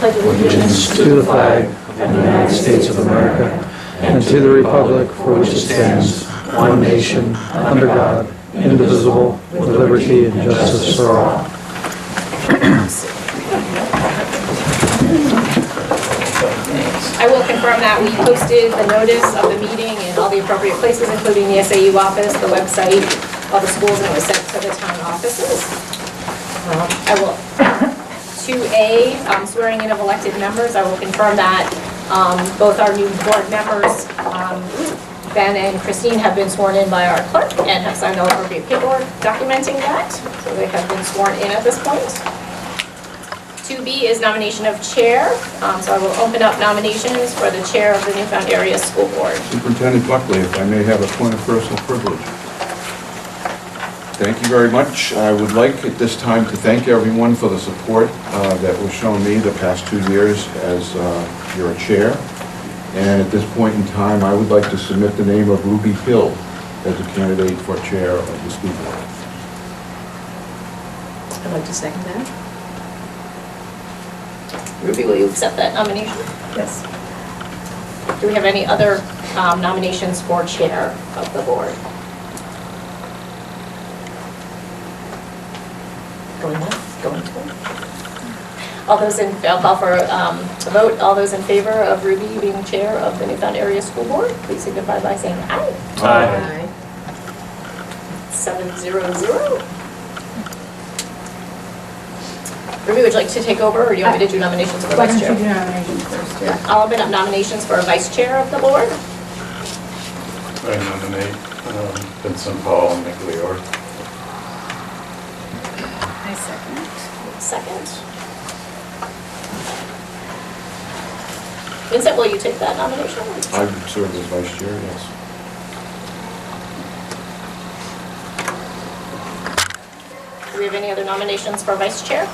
pledge allegiance to the flag of the United States of America and to the republic for which it stands, one nation, under God, indivisible, with liberty and justice for all. I will confirm that we posted the notice of the meeting in all the appropriate places, including the SAU office, the website, all the schools, and it was sent to the town offices. I will, 2A, swearing in of elected members, I will confirm that both our new board members, Ben and Christine, have been sworn in by our clerk and have signed all appropriate paperwork documenting that. So they have been sworn in at this point. 2B is nomination of chair. So I will open up nominations for the chair of the Newfound Area School Board. Superintendent Buckley, if I may have a point of personal privilege. Thank you very much. I would like at this time to thank everyone for the support that was shown me the past 2 years as your chair. And at this point in time, I would like to submit the name of Ruby Hill as a candidate for chair of the school board. I'd like to second that. Ruby, will you accept that nomination? Yes. Do we have any other nominations for chair of the board? Going once, going twice. All those in, I'll call for a vote. All those in favor of Ruby being chair of the Newfound Area School Board, please signify by saying aye. Aye. 7-0-0. Ruby, would you like to take over, or do you want me to do nominations for vice chair? Why don't you do nominations first, yeah. I'll open up nominations for vice chair of the board. I nominate Vincent Paul McLeod. I second. Second. Vincent, will you take that nomination? I would serve as vice chair, yes. Do we have any other nominations for vice chair?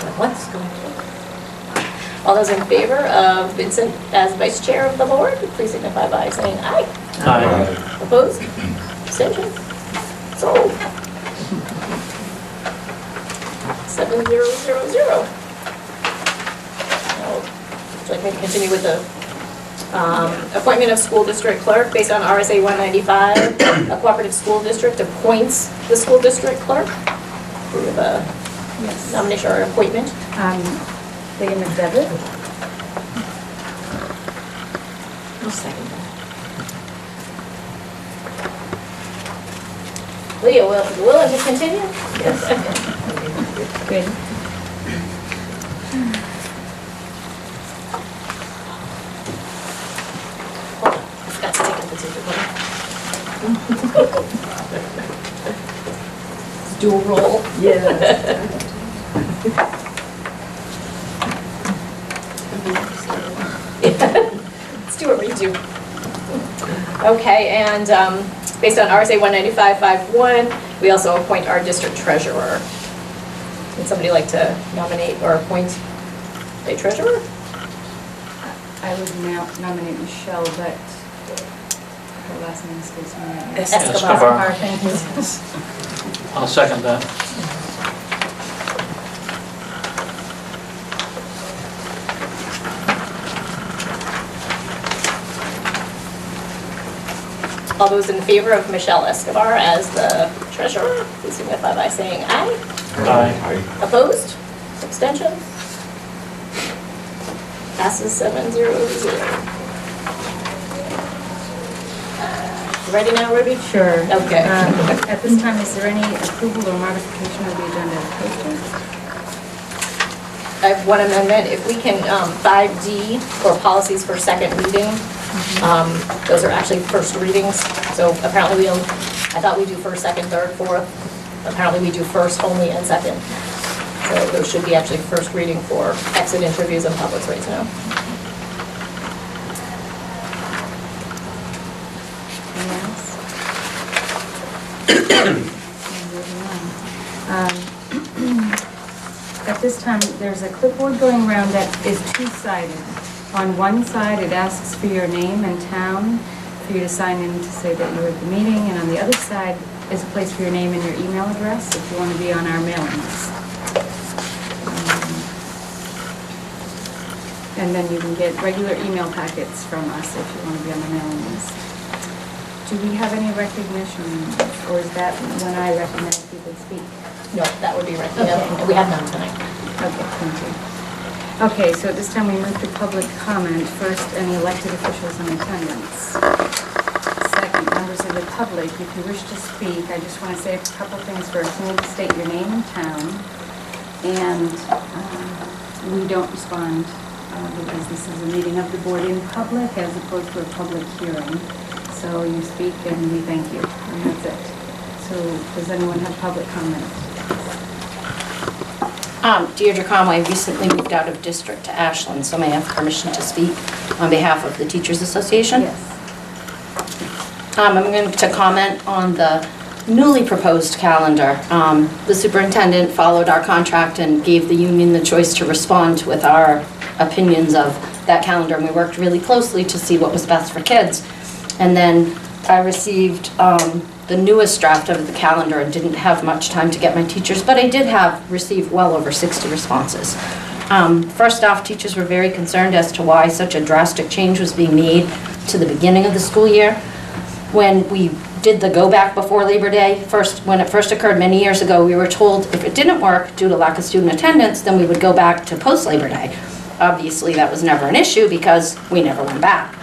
Going once, going twice. All those in favor of Vincent as vice chair of the board, please signify by saying aye. Aye. Opposed? Abstention? Sold. 7-0-0-0. Would you like me to continue with the appointment of school district clerk based on RSA 195? A cooperative school district appoints the school district clerk. Do we have a nomination or appointment? Leah McDevitt. I'll second that. Leah, willing to continue? Yes. Good. Hold on, I've got to take up the ticket. Dual roll. Yes. Let's do a redo. Okay, and based on RSA 195.5.1, we also appoint our district treasurer. Would somebody like to nominate or appoint a treasurer? I would now nominate Michelle, but her last name escapes me right now. Escobar. Thank you. I'll second that. All those in favor of Michelle Escobar as the treasurer, please signify by saying aye. Aye. Opposed? Abstention? Passes 7-0-0. Ready now, Ruby? Sure. Okay. At this time, is there any approval or modification of the agenda as posted? I have one amendment. If we can, 5D for policies for second reading, those are actually first readings. So apparently we don't, I thought we do first, second, third, fourth. Apparently we do first only and second. So those should be actually first reading for exit interviews and public's right to know. At this time, there's a clipboard going around that is two-sided. On one side, it asks for your name and town for you to sign in to say that you were at the meeting, and on the other side is a place for your name and your email address if you want to be on our mailing list. And then you can get regular email packets from us if you want to be on the mailing list. Do we have any recognition, or is that when I recognize people speak? No, that would be right. We had none tonight. Okay, thank you. Okay, so at this time we move to public comment. First, any elected officials in attendance. Second, members of the public, if you wish to speak, I just want to say a couple things first. You need to state your name and town, and we don't respond because this is a meeting of the board in public as opposed to a public hearing. So you speak and we thank you, and that's it. So does anyone have public comment? Deirdre Conway recently moved out of district to Ashland, so may I have permission to speak on behalf of the Teachers Association? Yes. I'm going to comment on the newly proposed calendar. The superintendent followed our contract and gave the union the choice to respond with our opinions of that calendar, and we worked really closely to see what was best for kids. And then I received the newest draft of the calendar and didn't have much time to get my teachers, but I did receive well over 60 responses. First off, teachers were very concerned as to why such a drastic change was being made to the beginning of the school year. When we did the go back before Labor Day, when it first occurred many years ago, we were told if it didn't work due to lack of student attendance, then we would go back to post-Labor Day. Obviously, that was never an issue because we never went back.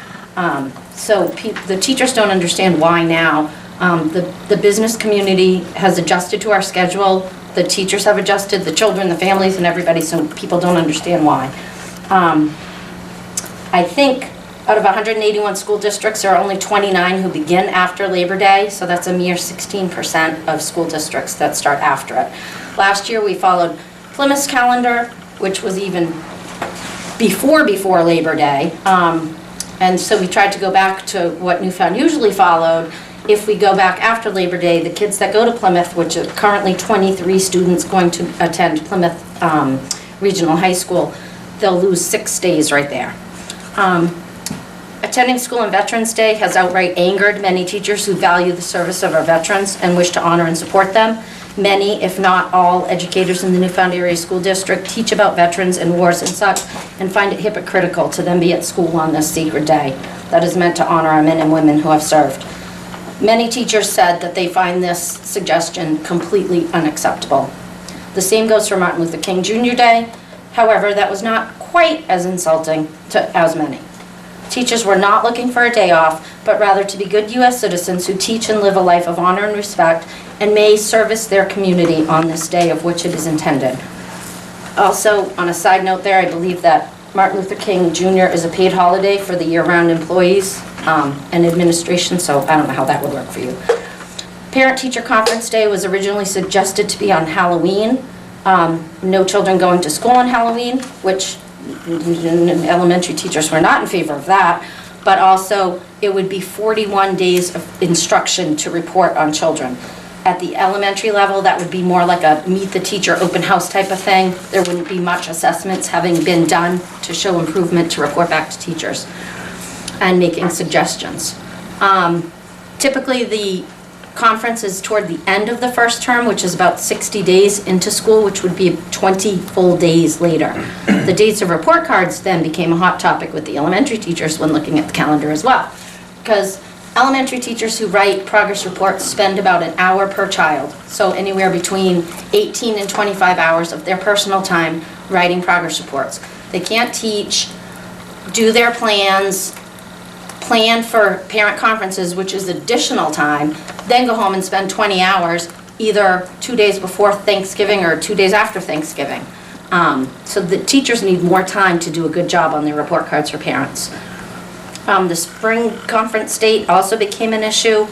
So the teachers don't understand why now. The business community has adjusted to our schedule. The teachers have adjusted, the children, the families, and everybody, so people don't understand why. I think out of 181 school districts, there are only 29 who begin after Labor Day, so that's a mere 16% of school districts that start after it. Last year, we followed Plymouth's calendar, which was even before Labor Day. And so we tried to go back to what Newfound usually followed. If we go back after Labor Day, the kids that go to Plymouth, which are currently 23 students going to attend Plymouth Regional High School, they'll lose 6 days right there. Attending school on Veterans Day has outright angered many teachers who value the service of our veterans and wish to honor and support them. Many, if not all, educators in the Newfound Area School District teach about veterans and wars and such, and find it hypocritical to then be at school on this sacred day that is meant to honor our men and women who have served. Many teachers said that they find this suggestion completely unacceptable. The same goes for Martin Luther King Jr. Day. However, that was not quite as insulting to as many. Teachers were not looking for a day off, but rather to be good U.S. citizens who teach and live a life of honor and respect and may service their community on this day of which it is intended. Also, on a side note there, I believe that Martin Luther King Jr. is a paid holiday for the year-round employees and administration, so I don't know how that would work for you. Parent-Teacher Conference Day was originally suggested to be on Halloween. No children going to school on Halloween, which elementary teachers were not in favor of that, but also it would be 41 days of instruction to report on children. At the elementary level, that would be more like a meet the teacher open house type of thing. There wouldn't be much assessments having been done to show improvement to report back to teachers and making suggestions. Typically, the conference is toward the end of the first term, which is about 60 days into school, which would be 20 full days later. The dates of report cards then became a hot topic with the elementary teachers when looking at the calendar as well. Because elementary teachers who write progress reports spend about an hour per child, so anywhere between 18 and 25 hours of their personal time writing progress reports. They can't teach, do their plans, plan for parent conferences, which is additional time, then go home and spend 20 hours either 2 days before Thanksgiving or 2 days after Thanksgiving. So the teachers need more time to do a good job on their report cards for parents. The spring conference date also became an issue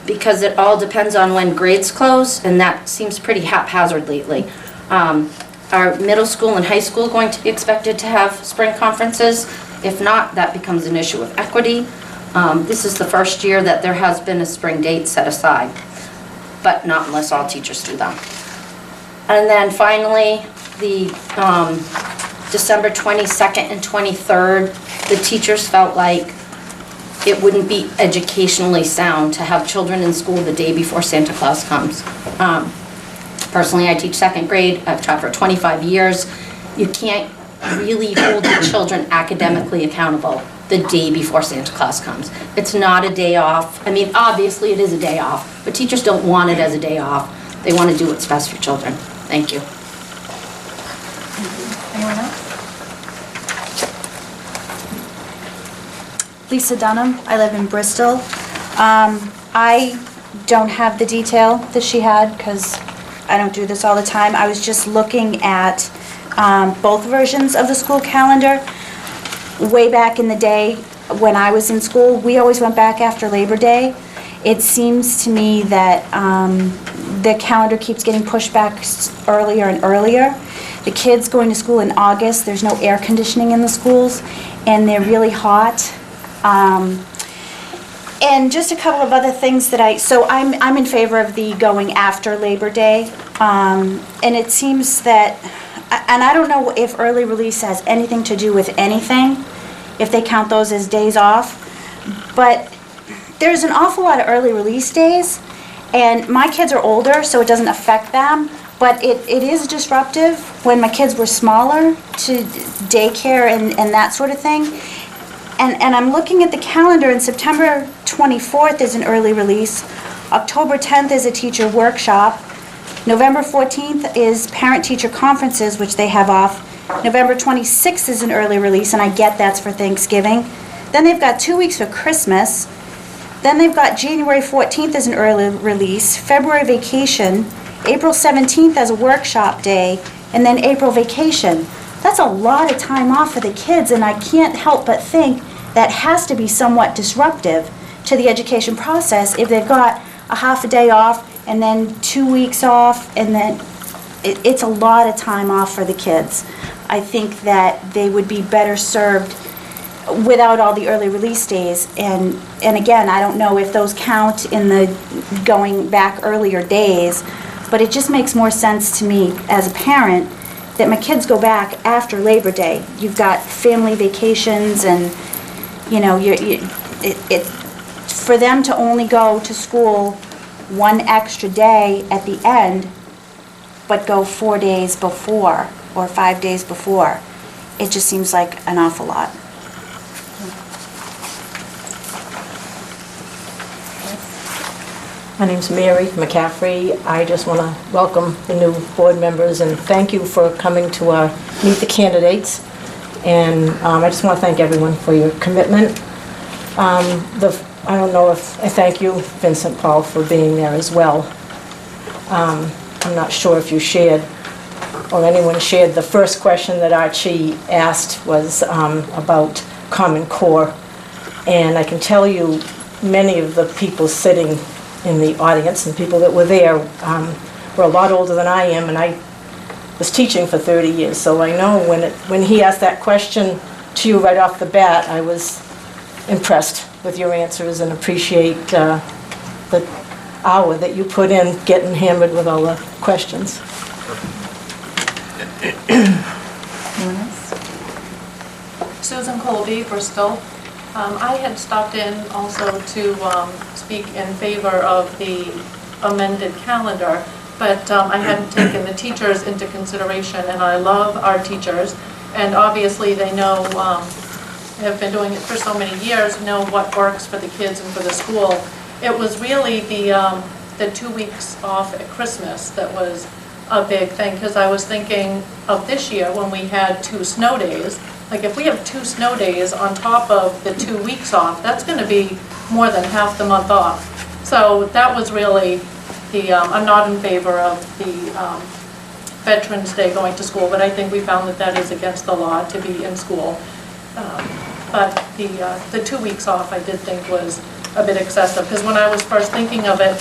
because it all depends on when grades close, and that seems pretty haphazard lately. Are middle school and high school going to be expected to have spring conferences? If not, that becomes an issue of equity. This is the first year that there has been a spring date set aside, but not unless all teachers do them. And then finally, the December 22nd and 23rd, the teachers felt like it wouldn't be educationally sound to have children in school the day before Santa Claus comes. Personally, I teach second grade. I've taught for 25 years. You can't really hold the children academically accountable the day before Santa Claus comes. It's not a day off. I mean, obviously it is a day off, but teachers don't want it as a day off. They want to do what's best for children. Thank you. Anyone else? Lisa Dunham. I live in Bristol. I don't have the detail that she had because I don't do this all the time. I was just looking at both versions of the school calendar. Way back in the day when I was in school, we always went back after Labor Day. It seems to me that the calendar keeps getting pushed back earlier and earlier. The kids going to school in August, there's no air conditioning in the schools, and they're really hot. And just a couple of other things that I'm in favor of the going after Labor Day. And it seems that, and I don't know if early release has anything to do with anything, if they count those as days off, but there's an awful lot of early release days, and my kids are older, so it doesn't affect them, but it is disruptive when my kids were smaller to daycare and that sort of thing. And I'm looking at the calendar, and September 24th is an early release, October 10th is a teacher workshop, November 14th is parent-teacher conferences, which they have off, November 26th is an early release, and I get that's for Thanksgiving. Then they've got 2 weeks for Christmas. Then they've got January 14th as an early release, February vacation, April 17th as a workshop day, and then April vacation. That's a lot of time off for the kids, and I can't help but think that has to be somewhat disruptive to the education process if they've got a half a day off and then 2 weeks off, and then it's a lot of time off for the kids. I think that they would be better served without all the early release days. And again, I don't know if those count in the going back earlier days, but it just makes more sense to me as a parent that my kids go back after Labor Day. You've got family vacations, and you know, for them to only go to school one extra day at the end, but go 4 days before or 5 days before, it just seems like an awful lot. My name's Mary McCaffrey. I just want to welcome the new board members and thank you for coming to meet the candidates. And I just want to thank everyone for your commitment. I don't know if I thank you, Vincent Paul, for being there as well. I'm not sure if you shared or anyone shared the first question that Archie asked was about Common Core. And I can tell you many of the people sitting in the audience and people that were there were a lot older than I am, and I was teaching for 30 years, so I know when he asked that question to you right off the bat, I was impressed with your answers and appreciate the hour that you put in getting hammered with all the questions. Susan Colby, Bristol. I had stopped in also to speak in favor of the amended calendar, but I hadn't taken the teachers into consideration, and I love our teachers, and obviously they know, have been doing it for so many years, know what works for the kids and for the school. It was really the 2 weeks off at Christmas that was a big thing, because I was thinking of this year when we had 2 snow days. Like if we have 2 snow days on top of the 2 weeks off, that's going to be more than half the month off. So that was really the, I'm not in favor of the Veterans Day going to school, but I think we found that that is against the law to be in school. But the 2 weeks off I did think was a bit excessive, because when I was first thinking of it,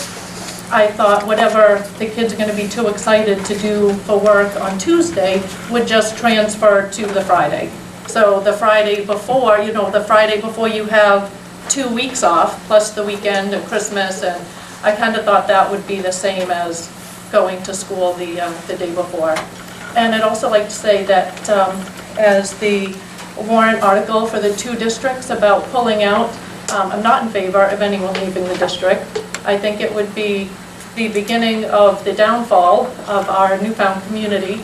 I thought whatever the kids are going to be too excited to do for work on Tuesday would just transfer to the Friday. So the Friday before, you know, the Friday before you have 2 weeks off, plus the weekend and Christmas, and I kind of thought that would be the same as going to school the day before. And I'd also like to say that as the warrant article for the 2 districts about pulling out, I'm not in favor of anyone leaving the district. I think it would be the beginning of the downfall of our newfound community.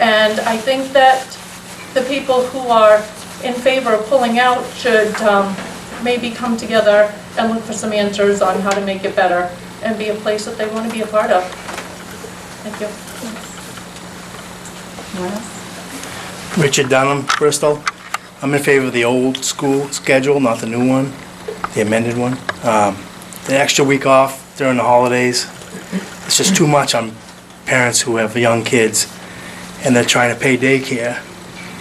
And I think that the people who are in favor of pulling out should maybe come together and look for some answers on how to make it better and be a place that they want to be a part of. Thank you. Anyone else? Richard Dunham, Bristol. I'm in favor of the old school schedule, not the new one, the amended one. The extra week off during the holidays, it's just too much on parents who have young kids and they're trying to pay daycare.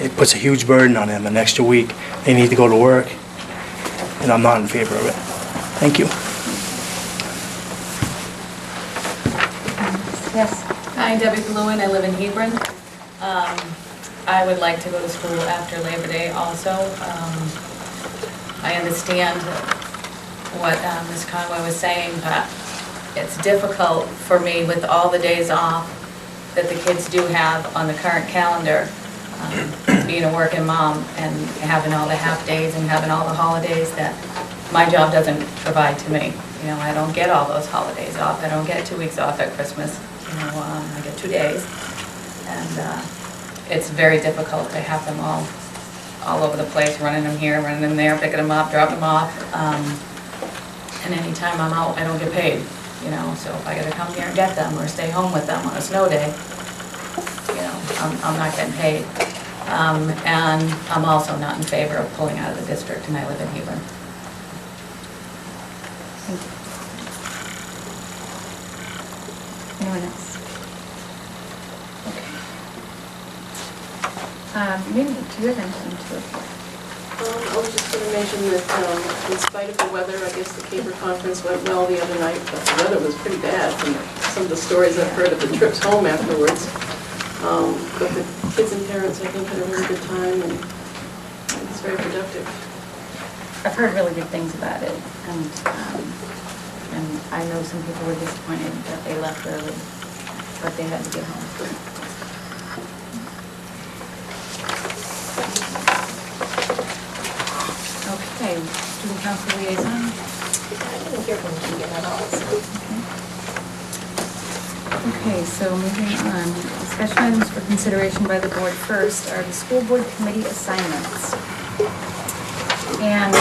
It puts a huge burden on them, an extra week. They need to go to work, and I'm not in favor of it. Thank you. Yes. Hi, Debbie Lewin, I live in Hebron. I would like to go to school after Labor Day also. I understand what Ms. Conway was saying, but it's difficult for me with all the days off that the kids do have on the current calendar, being a working mom and having all the half days and having all the holidays that my job doesn't provide to me. You know, I don't get all those holidays off. I don't get 2 weeks off at Christmas. You know, I get 2 days. And it's very difficult to have them all over the place, running them here, running them there, picking them up, dropping them off. And anytime I'm out, I don't get paid, you know, so if I gotta come here and get them or stay home with them on a snow day, you know, I'm not getting paid. And I'm also not in favor of pulling out of the district, and I live in Hebron. Anyone else? Mimi, do you have anything to report? I was just going to mention that in spite of the weather, I guess the Caper Conference went well the other night, but the weather was pretty bad from some of the stories I've heard of the trips home afterwards. But the kids and parents, I think, had a really good time, and it was very productive. I've heard really good things about it, and I know some people were disappointed that they left early, but they had to get home. Okay, student council liaison. I didn't hear from Keegan at all, so. Okay, so moving on, discussion items for consideration by the board first are the school board committee assignments. And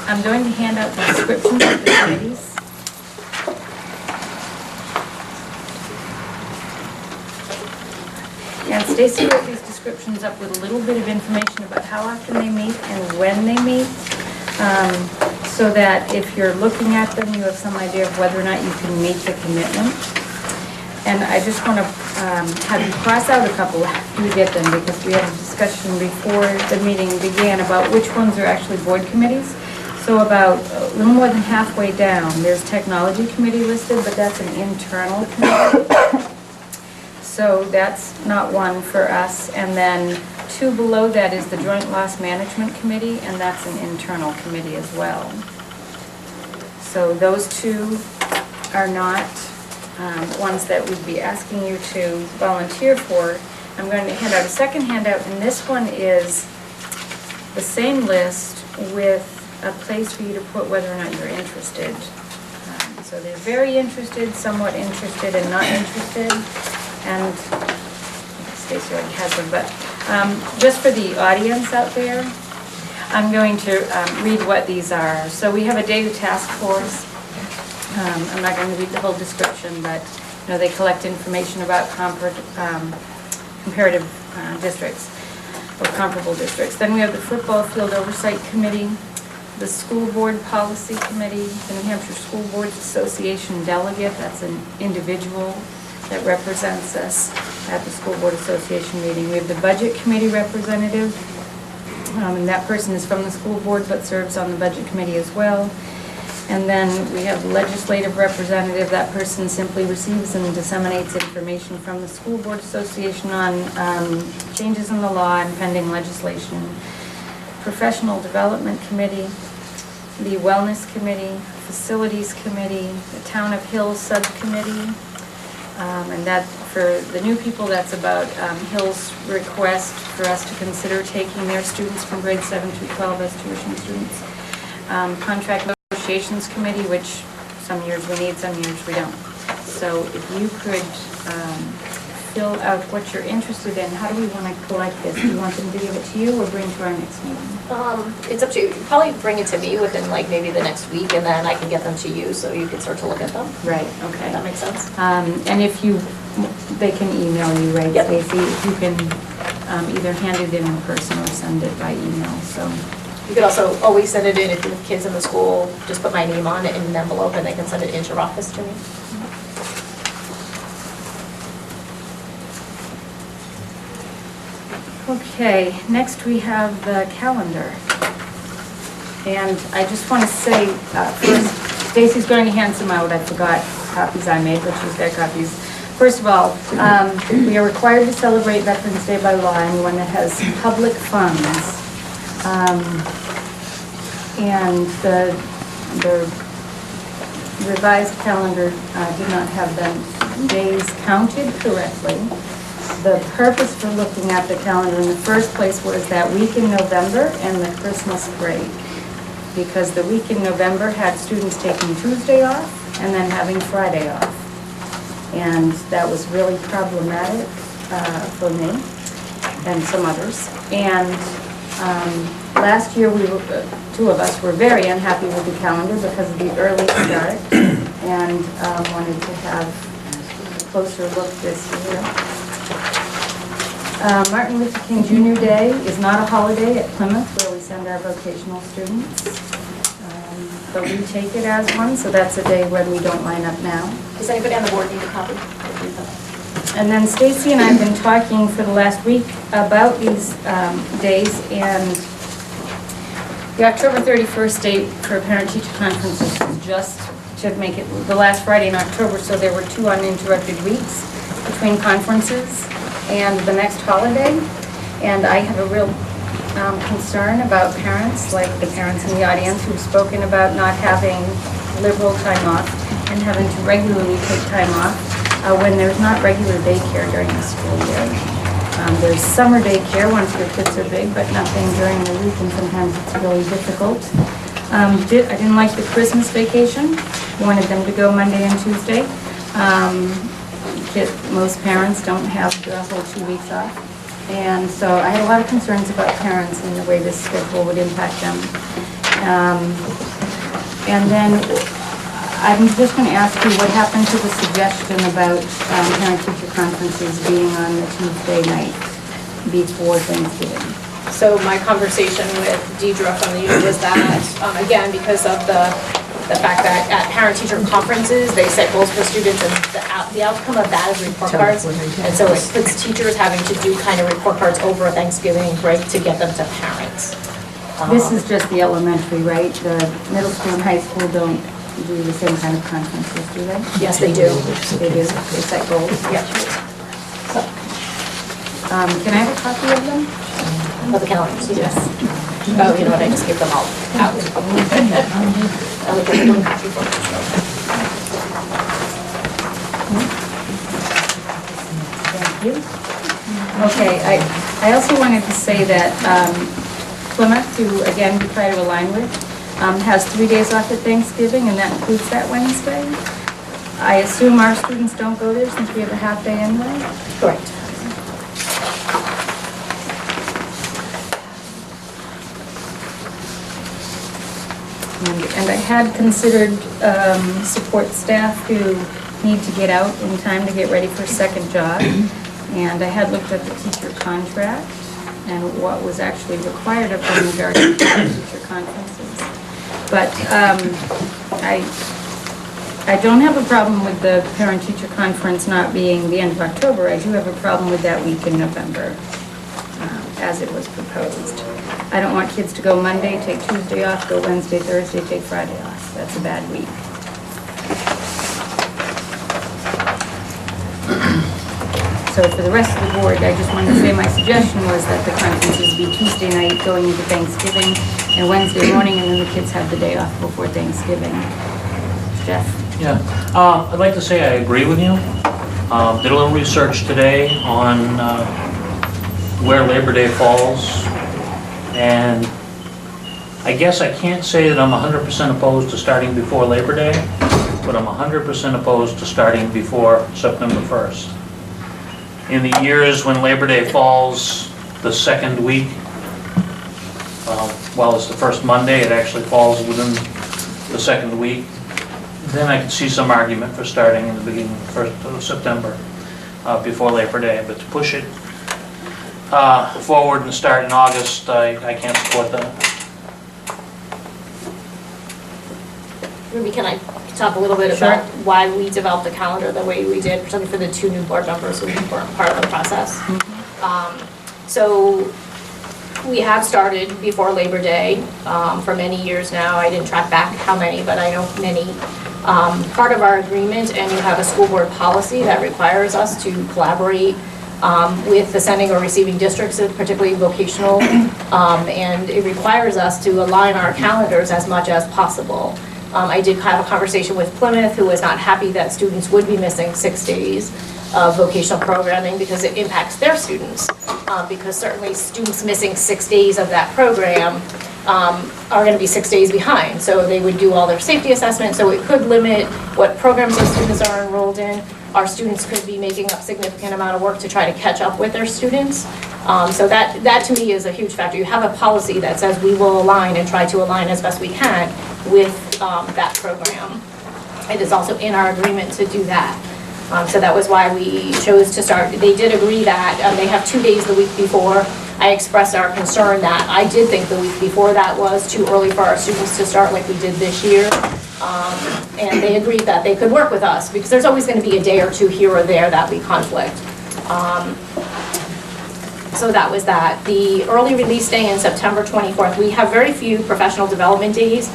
I'm going to hand out the descriptions of the committees. And Stacy wrote these descriptions up with a little bit of information about how often they meet and when they meet, so that if you're looking at them, you have some idea of whether or not you can meet the commitment. And I just want to have you cross out a couple after you get them, because we had a discussion before the meeting began about which ones are actually board committees. So about a little more than halfway down, there's technology committee listed, but that's an internal committee. So that's not one for us. And then 2 below that is the Joint Loss Management Committee, and that's an internal committee as well. So those 2 are not ones that we'd be asking you to volunteer for. I'm going to hand out a second handout, and this one is the same list with a place for you to put whether or not you're interested. So they're very interested, somewhat interested, and not interested. And Stacey already has them, but just for the audience out there, I'm going to read what these are. So we have a data task force. I'm not going to read the whole description, but you know, they collect information about comparative districts or comparable districts. Then we have the football field oversight committee, the school board policy committee, the New Hampshire School Boards Association delegate. That's an individual that represents us at the School Board Association meeting. We have the Budget Committee representative, and that person is from the school board but serves on the Budget Committee as well. And then we have the Legislative representative. That person simply receives and disseminates information from the School Board Association on changes in the law and pending legislation. Professional Development Committee, the Wellness Committee, Facilities Committee, the Town of Hills Subcommittee. And that, for the new people, that's about Hill's request for us to consider taking their students from grade 7 through 12 as tuition students. Contract Negotiations Committee, which some years we need, some years we don't. So if you could fill out what you're interested in, how do we want to collect this? Do you want them to give it to you or bring to our next meeting? It's up to you. Probably bring it to me within like maybe the next week, and then I can get them to you so you can start to look at them. Right, Does okay. that make sense? And if you, they can email you, right, Yep. Stacy? You can either hand it in person or send it by email, so. You could also always send it in if you have kids in the school, just put my name on it in an envelope and they can send it into your office to me. Okay, next we have the calendar. And I just want to say, first, Stacy's going to hand some out. I forgot copies I made, but she's got copies. First of all, we are required to celebrate Veterans Day by law, anyone that has public funds. And the revised calendar did not have the days counted correctly. The purpose for looking at the calendar in the first place was that week in November and the Christmas break. Because the week in November had students taking Tuesday off and then having Friday off. And that was really problematic for me and some others. And last year, two of us were very unhappy with the calendar because of the early start and wanted to have a closer look this year. Martin Luther King Jr. Day is not a holiday at Plymouth where we send our vocational students. But we take it as one, so that's a day when we don't line up now. Does anybody on the board need a copy? And then Stacy and I have been talking for the last week about these days, and the October 31st date for parent-teacher conferences was just to make it the last Friday in October, so there were 2 uninterrupted weeks between conferences and the next holiday. And I have a real concern about parents, like the parents in the audience who've spoken about not having liberal time off and having to regularly take time off when there's not regular daycare during the school year. There's summer daycare once your kids are big, but nothing during the week, and sometimes it's really difficult. I didn't like the Christmas vacation. Wanted them to go Monday and Tuesday. Most parents don't have the whole 2 weeks off. And so I had a lot of concerns about parents and the way this schedule would impact them. And then I'm just going to ask you what happened to the suggestion about parent-teacher conferences being on the Tuesday night before Thanksgiving. So my conversation with Deidre from the union was that, again, because of the fact that at parent-teacher conferences, they set goals for students, and the outcome of that is report cards. And so it puts teachers having to do kind of report cards over Thanksgiving break to get them to parents. This is just the elementary, right? The middle school and high school don't do the same kind of conferences, do they? Yes, they do. They do? They set goals? Yep. Can I have a copy of them? For the calendars, yes. Oh, you know what, I just gave them all out. I'll give you one copy for Thank you. Okay, I also wanted to say that Plymouth, who again we try to align with, has 3 days off at Thanksgiving, and that includes that Wednesday. I assume our students don't go there since we have a half day anyway? Correct. And I had considered support staff who need to get out in time to get ready for a second job. And I had looked at the teacher contract and what was actually required of them regarding teacher conferences. But I don't have a problem with the parent-teacher conference not being the end of October. I do have a problem with that week in November, as it was proposed. I don't want kids to go Monday, take Tuesday off, go Wednesday, Thursday, take Friday off. That's a bad week. So for the rest of the board, I just wanted to say my suggestion was that the conferences be Tuesday night going into Thanksgiving and Wednesday morning, and then the kids have the day off before Thanksgiving. Jeff? Yeah, I'd like to say I agree with you. Did a little research today on where Labor Day falls, and I guess I can't say that I'm 100% opposed to starting before Labor Day, but I'm 100% opposed to starting before September 1st. In the years when Labor Day falls the second week, while it's the first Monday, it actually falls within the second week, then I could see some argument for starting in the beginning of 1st of September, before Labor Day. But to push it forward and start in August, I can't support that. Ruby, can I talk a little bit about why we developed the calendar the way we did, particularly for the 2 new board members who weren't part of the process? So we have started before Labor Day for many years now. I didn't track back how many, but I know many. Part of our agreement, and you have a school board policy that requires us to collaborate with the sending or receiving districts, particularly vocational, and it requires us to align our calendars as much as possible. I did have a conversation with Plymouth, who was not happy that students would be missing 6 days of vocational programming because it impacts their students. Because certainly students missing 6 days of that program are going to be 6 days behind. So they would do all their safety assessments, so it could limit what programs those students are enrolled in. Our students could be making up significant amount of work to try to catch up with their students. So that to me is a huge factor. You have a policy that says we will align and try to align as best we can with that program. It is also in our agreement to do that. So that was why we chose to start. They did agree that they have 2 days the week before. I expressed our concern that I did think the week before that was too early for our students to start like we did this year. And they agreed that they could work with us because there's always going to be a day or 2 here or there that we conflict. So that was that. The early release day in September 24th, we have very few professional development days.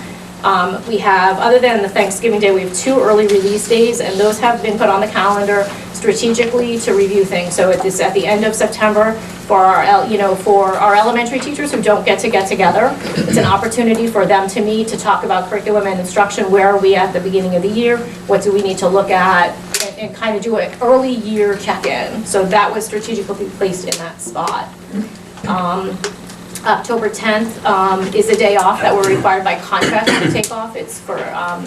We have, other than the Thanksgiving Day, we have 2 early release days, and those have been put on the calendar strategically to review things. So it's at the end of September for our, for our elementary teachers who don't get together. It's an opportunity for them to meet, to talk about curriculum and instruction. Where are we at the beginning of the year? What do we need to look at? And kind of do an early year check-in. So that was strategically placed in that spot. October 10th is a day off that we're required by contract to take off. It's for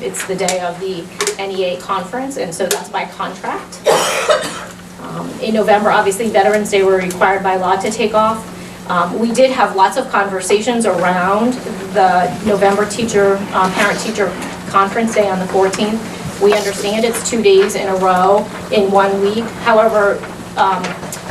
it's the day of the NEA conference, and so that's by contract. In November, obviously, Veterans Day we're required by law to take off. We did have lots of conversations around the November parent-teacher conference day on the 14th. We understand it's 2 days in a row in 1 week. However,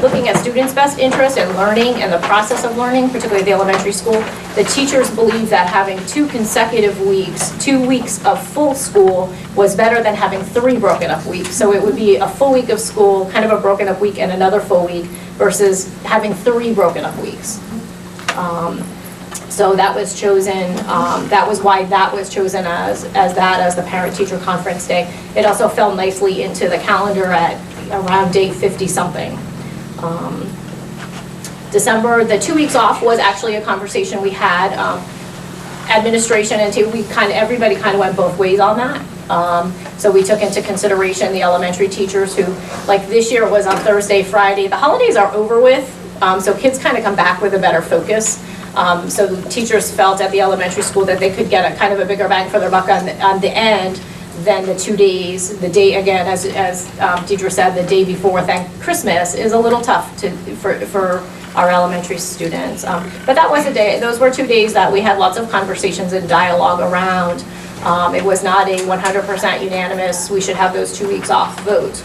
looking at students' best interest in learning and the process of learning, particularly at the elementary school, the teachers believe that having 2 consecutive weeks, 2 weeks of full school, was better than having 3 broken up weeks. So it would be a full week of school, kind of a broken up week, and another full week, versus having 3 broken up weeks. So that was chosen, that was why that was chosen as the parent-teacher conference day. It also fell nicely into the calendar at around day 50-something. December, the 2 weeks off was actually a conversation we had. Administration and everybody kind of went both ways on that. So we took into consideration the elementary teachers who, like this year it was on Thursday, Friday. The holidays are over with, so kids kind of come back with a better focus. So the teachers felt at the elementary school that they could get a kind of a bigger bang for their buck on the end than the 2 days. The day, again, as Deidre said, the day before Christmas is a little tough for our elementary students. But that was a day, those were 2 days that we had lots of conversations and dialogue around. It was not a 100% unanimous, we should have those 2 weeks off vote.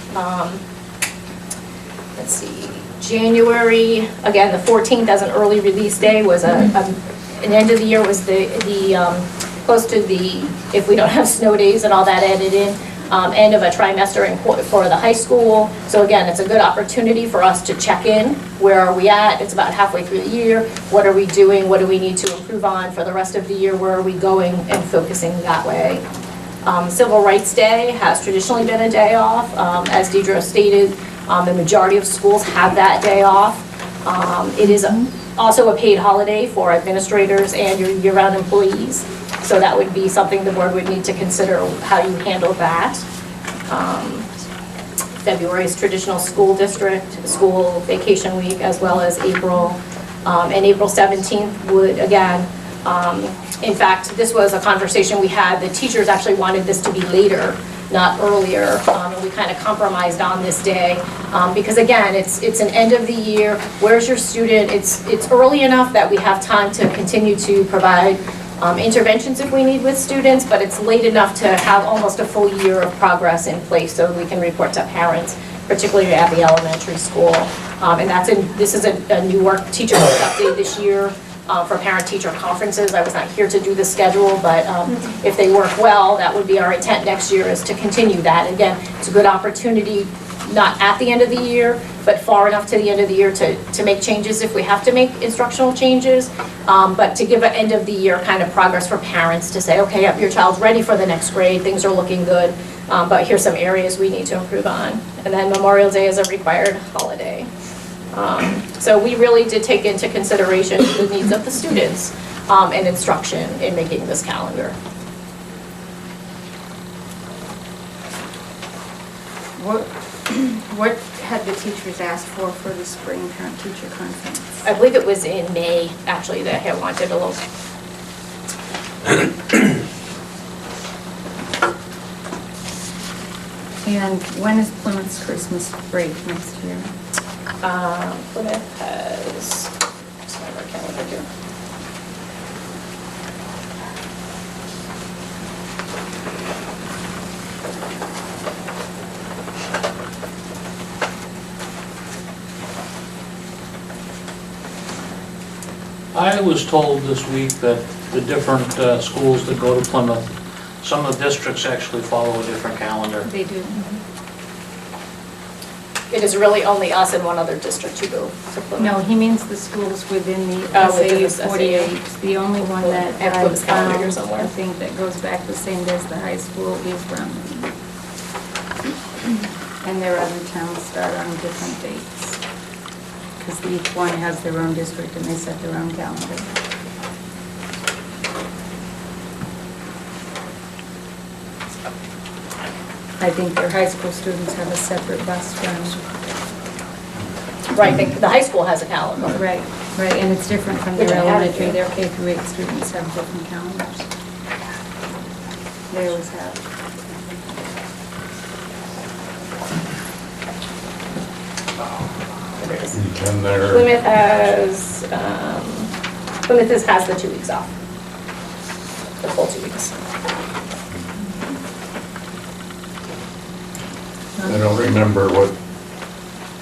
Let's see. January, again, the 14th as an early release day was an end of the year was the close to the, if we don't have snow days and all that added in, end of a trimester for the high school. So again, it's a good opportunity for us to check in. Where are we at? It's about halfway through the year. What are we doing? What do we need to improve on for the rest of the year? Where are we going and focusing that way? Civil Rights Day has traditionally been a day off. As Deidre stated, the majority of schools have that day off. It is also a paid holiday for administrators and your year-round employees. So that would be something the board would need to consider how you handle that. February is traditional school vacation week, as well as April. And April 17th would, again, in fact, this was a conversation we had. The teachers actually wanted this to be later not earlier. And we kind of compromised on this day, because again, it's an end of the year. Where's your student? It's early enough that we have time to continue to provide interventions if we need with students, but it's late enough to have almost a full year of progress in place so we can report to parents, particularly at the elementary school. And this is a new teacher work update this year for parent-teacher conferences. I was not here to do the schedule, but if they work well, that would be our intent next year, is to continue that. Again, it's a good opportunity, not at the end of the year, but far enough to the end of the year to make changes if we have to make instructional changes, but to give an end of the year kind of progress for parents to say, okay, your child's ready for the next grade, things are looking good, but here's some areas we need to improve on. And then Memorial Day is a required holiday. So we really did take into consideration the needs of the students and instruction in making this calendar. What had the teachers asked for the spring parent-teacher conference? I believe it was in May, actually, that I wanted a little. And when is Plymouth's Christmas break next year? Plymouth has, just have our calendar here. I was told this week that the different schools that go to Plymouth, some of the districts actually follow a different calendar. They do. It is really only us and one other district who go to Plymouth. No, he means the schools within the within SAU the 48. The only one that I have I Plymouth's calendar here found, somewhere. I think, that goes back the same day as the high school is Rounding. And their other towns start on different dates, because each one has their own district and they set their own calendar. I think their high school students have a separate bus round. Right, the high school has a calendar. Right, and it's different from We their don't have it elementary. here. Their K through 8 students have different calendars. They always have. There it is. And they're, Plymouth has the 2 weeks off. The full 2 weeks. I don't remember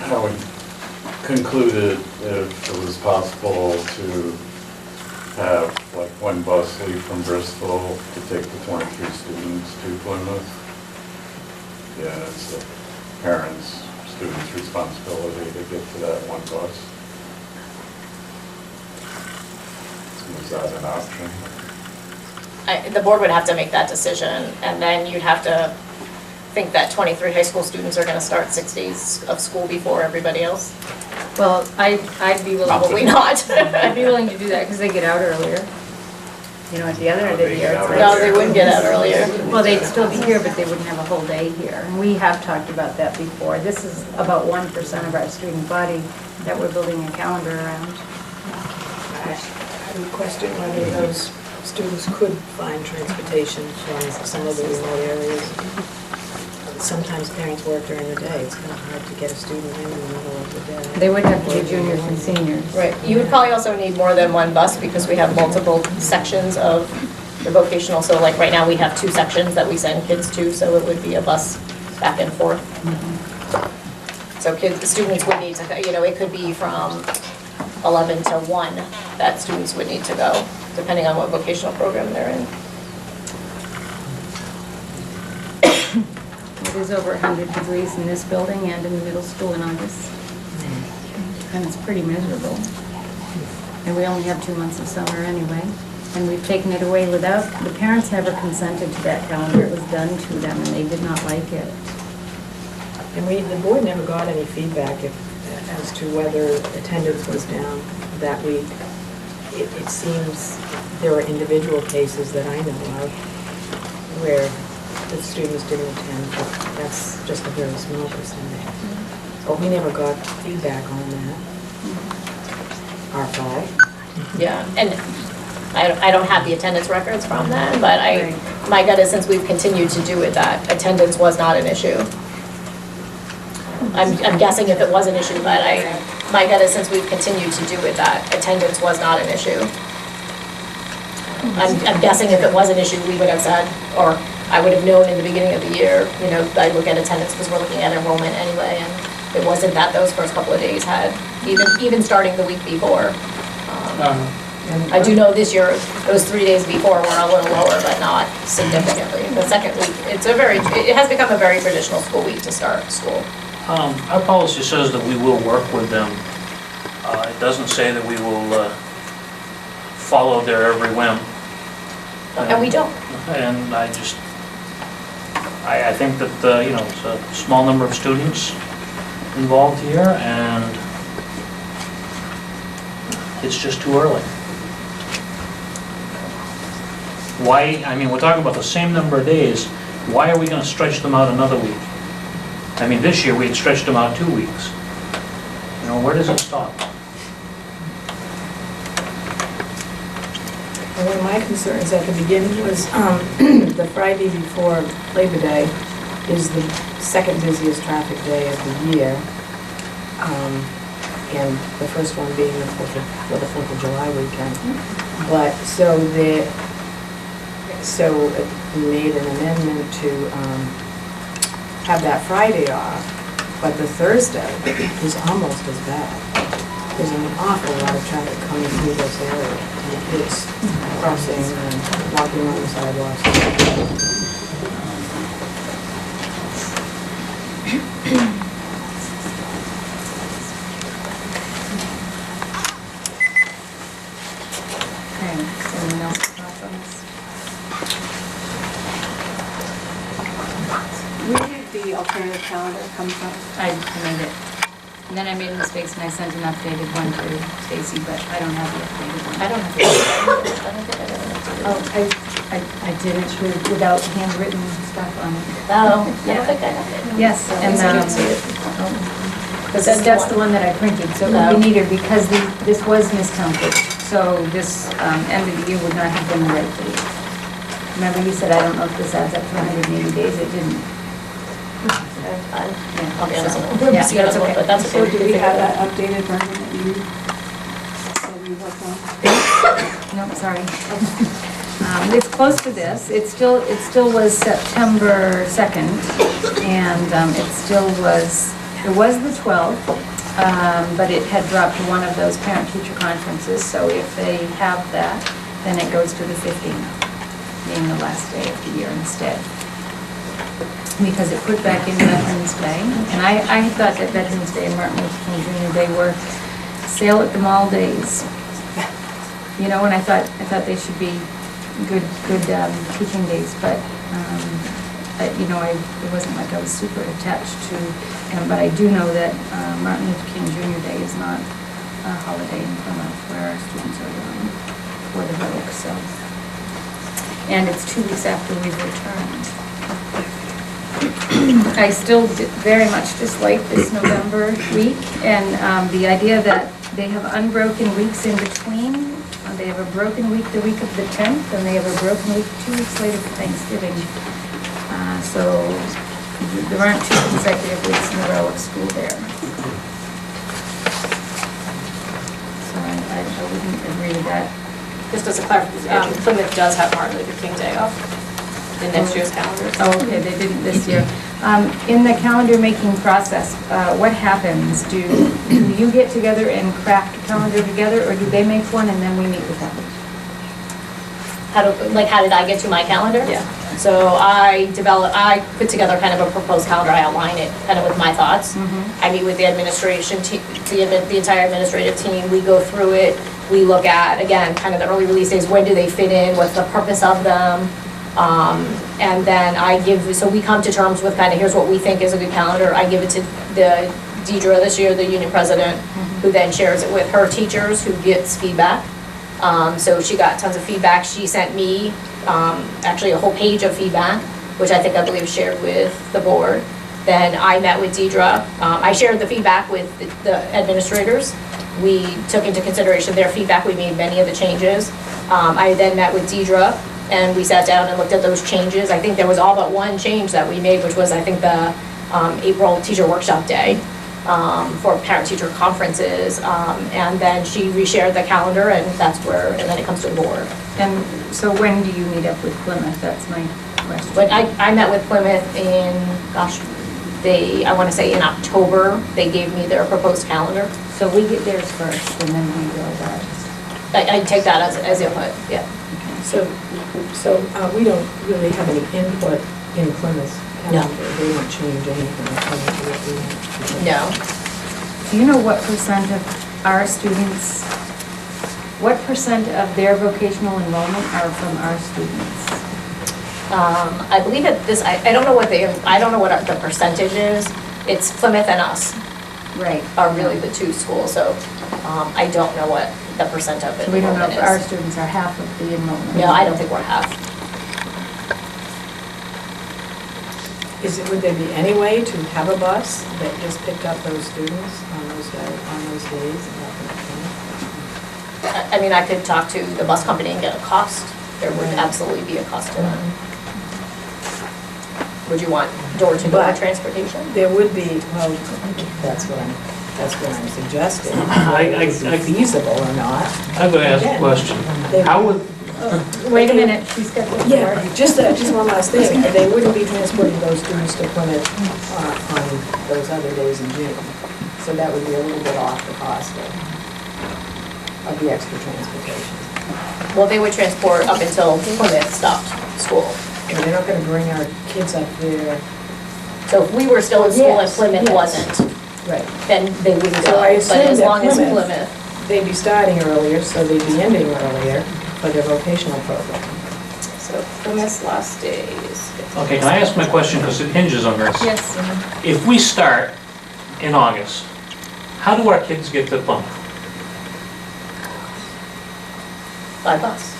how we concluded if it was possible to have like one bus leave from Bristol to take the 23 students to Plymouth. Yeah, it's the parents' students' responsibility to get to that one bus. Is that an option? The board would have to make that decision, and then you'd have to think that 23 high school students are going to start 6 days of school before everybody else. Well, I'd be willing. Probably not. I'd be willing to do that because they get out earlier. You know, at the other end of the year. it's No, they wouldn't get out earlier. Well, they'd still be here, but they wouldn't have a whole day here. And we have talked about that before. This is about 1% of our student body that we're building a calendar around. I would question whether those students could find transportation from some of the remote areas. Sometimes parents work during the day. It's kind of hard to get a student in the middle of the day. They would have to be juniors and seniors. Right. You would probably also need more than one bus because we have multiple sections of the vocational. So like right now we have 2 sections that we send kids to, so it would be a bus back and forth. So the students would need to, it could be from 11 to 1 that students would need to go, depending on what vocational program they're in. It is over 100 degrees in this building and in the middle school in August. And it's pretty miserable. And we only have 2 months of summer anyway. And we've taken it away without, the parents never consented to that calendar. It was done to them and they did not like it. And the board never got any feedback as to whether attendance was down that week. It seems there are individual cases that I know of where the students didn't attend, but that's just a very small percentage. But we never got feedback on that. Our fault. Yeah, and I don't have the attendance records from then, but my gut is since we've continued to do it, that attendance was not an issue. I'm guessing if it was an issue, but my gut is since we've continued to do it, that attendance was not an issue. I'm guessing if it was an issue, we would have said, or I would have known in the beginning of the year, you know, I look at attendance because we're looking at enrollment anyway, and it wasn't that those first couple of days had, even starting the week before. I do know this year, those 3 days before were a little lower, but not significantly. The second week, it has become a very traditional school week to start school. Our policy says that we will work with them. It doesn't say that we will follow their every whim. And we don't. And I think that, you know, it's a small number of students involved here, and it's just too early. Why, I mean, we're talking about the same number of days, why are we gonna stretch them out another week? I mean, this year we had stretched them out 2 weeks. You know, where does it stop? One of my concerns at the beginning was the Friday before Labor Day is the second busiest traffic day of the year. And the first one being the 4th of July weekend. But so we made an amendment to have that Friday off, but the Thursday is almost as bad. There's an awful lot of traffic coming through this area, and kids crossing and walking on the sidewalks. Okay, anyone else thoughts on this? Where did the alternative calendar come from? I made it. And then I made mistakes and I sent an updated one to Stacy, but I don't have the updated one. I don't have to. I don't think I ever. Oh, I did it without handwritten stuff on it. Oh, I don't think I have it. Yes, and I didn't see it. Because that's the one that I printed, so it would be neater because this was miscounted. So this end of the year would not have been the right date. Remember you said, I don't know if this adds up to 180 days, it didn't. I'll be honest, Yeah, see it, that's okay. but that's So okay. do we have that updated version that you worked on? No, sorry. It's close to this. It still was September 2nd, and it was the 12th, but it had dropped to one of those parent-teacher conferences, so if they have that, then it goes to the 15th, being the last day of the year instead. Because it put back in Veterans Day, and I thought that Veterans Day and Martin Luther King Jr. Day were sail at the mall days. You know, and I thought they should be good teaching days, but you know, it wasn't like I was super attached to him, but I do know that Martin Luther King Jr. Day is not a holiday in Plymouth where our students are going for the vote, so. And it's 2 weeks after we've returned. I still very much dislike this November week, and the idea that they have unbroken weeks in between. They have a broken week the week of the 10th, and they have a broken week 2 weeks later for Thanksgiving. So there aren't 2 consecutive weeks in a row of school there. So I wouldn't agree with that. Just as a clarification, Plymouth does have Martin Luther King Day off in next year's calendar. Oh, okay, they didn't this year. In the calendar making process, what happens? Do you get together and craft a calendar together, or do they make one and then we meet with them? How did I get to my calendar? Yeah. So I put together kind of a proposed calendar, I outline it kind of with my thoughts. I meet with the administration, the entire administrative team, we go through it, we look at, again, kind of the early release days, when do they fit in, what's the purpose of them? And then so we come to terms with kind of, here's what we think is a good calendar. I give it to the Deidre this year, the union president, who then shares it with her teachers, who gets feedback. So she got tons of feedback. She sent me actually a whole page of feedback, which I believe shared with the board. Then I met with Deidre. I shared the feedback with the administrators, We took into consideration their feedback, we made many of the changes. I then met with Deidre, and we sat down and looked at those changes. I think there was all but one change that we made, which was, I think, the April teacher workshop day for parent-teacher conferences. And then she reshared the calendar, and that's where, and then it comes to the board. And so when do you meet up with Plymouth? That's my question. But I met with Plymouth in, gosh, I want to say in October, they gave me their proposed calendar. So we get theirs first, and then we go that. I take that as input, yeah. So we don't really have any input in Plymouth's calendar. They don't change anything according to what we have. No. Do you know what percent of our students, what percent of their vocational enrollment are from our students? I believe at this, I don't know what the percentage is. It's Plymouth and us. Right. Are really the two schools, so I don't know what the percent of it So we don't know if our is. students are half of the enrollment. No, I don't think we're half. Would there be any way to have a bus that just picked up those students on those days? I mean, I could talk to the bus company and get a cost. There would absolutely be a cost to that. Would you want door-to-door transportation? There would be, well, that's what I'm suggesting. Is it I- feasible or not? I'm going to ask a question. How would, Wait a minute, she's got the floor. Yeah, just one last thing. They wouldn't be transporting those students to Plymouth on those other days in June. So that would be a little bit off the cost of the extra transportation. Well, they would transport up until Plymouth stopped school. And they're not going to bring our kids up there. So if we were still in school and Yes, Plymouth yes. wasn't, Right. then they wouldn't So go. I But assume as that long as Plymouth- Plymouth, They'd be starting earlier, so they'd be ending earlier for their vocational program. so Plymouth's last days. okay, can I ask my question, because it hinges on this? Yes. If we start in August, how do our kids get to Plymouth? By bus.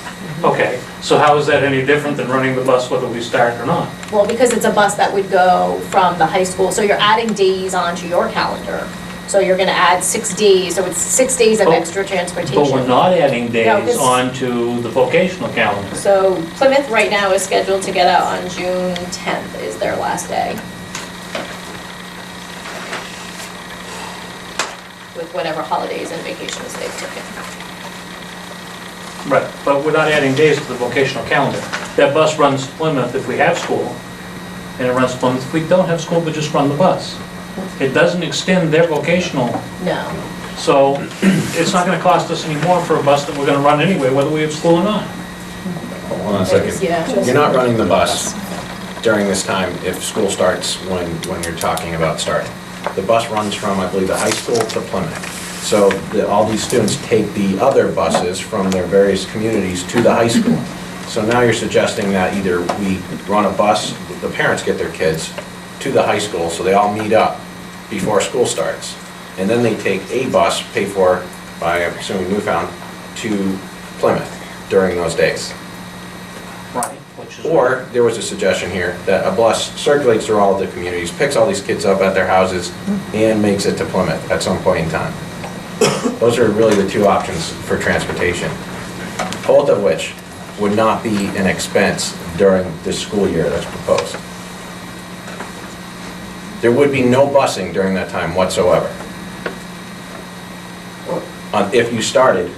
Okay, so how is that any different than running the bus whether we start or not? Well, because it's a bus that would go from the high school, so you're adding days onto your calendar. So you're gonna add 6 days, so it's 6 days of But- extra transportation. But we're not adding No, days 'cause- onto the vocational calendar. So Plymouth right now is scheduled to get out on June 10th is their last day. With whatever holidays and vacations they've taken. Right, but we're not adding days to the vocational calendar. That bus runs to Plymouth if we have school, and it runs to Plymouth if we don't have school, but just run the bus. It doesn't extend their vocational, No. so it's not gonna cost us any more for a bus that we're gonna run anyway, whether we have school or not. Hold on a second. Yeah. You're not running the bus during this time if school starts when you're talking about starting. The bus runs from, I believe, the high school to Plymouth. So all these students take the other buses from their various communities to the high school. So now you're suggesting that either we run a bus, the parents get their kids to the high school, so they all meet up before school starts. And then they take a bus paid for by, I'm assuming Newfound, to Plymouth during those days. Right. Which is. Or, there was a suggestion here, that a bus circulates through all of the communities, picks all these kids up at their houses, and makes it to Plymouth at some point in time. Those are really the two options for transportation, both of which would not be an expense during the school year that's proposed. There would be no busing during that time whatsoever. If you started,